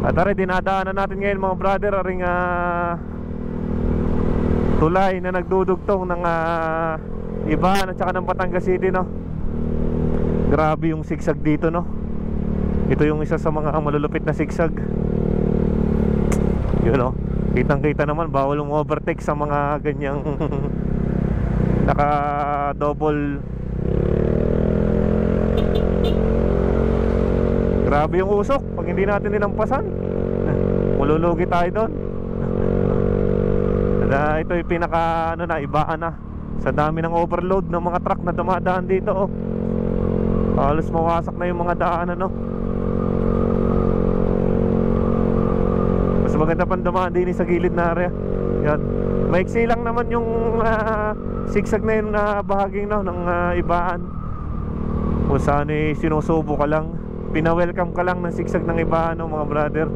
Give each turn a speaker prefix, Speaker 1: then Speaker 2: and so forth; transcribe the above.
Speaker 1: At tara, dinadaanan natin ngayon mga brother aring tulay na nagdudugtong ng Ibahan at saka ng Batangas City, no? Grabe yung sigsag dito, no? Ito yung isa sa mga malulupit na sigsag. Yun, no? Kitang kita naman, bawal yung overtake sa mga ganyang naka double. Grabe yung usok pag hindi natin dinampasan. Mululugi tayo doon. Ito yung pinaka Ibahan na. Sa dami ng overload ng mga truck na dumadaan dito, oh. Halos mawasak na yung mga daanan, no? Mas maganda pang dumaan din sa gilid na area. Yan. Maiksi lang naman yung sigsag na yun na bahaging, no, ng Ibahan. Kung saan sinusubo ka lang, pina-welcome ka lang ng sigsag ng Ibahan, no, mga brother.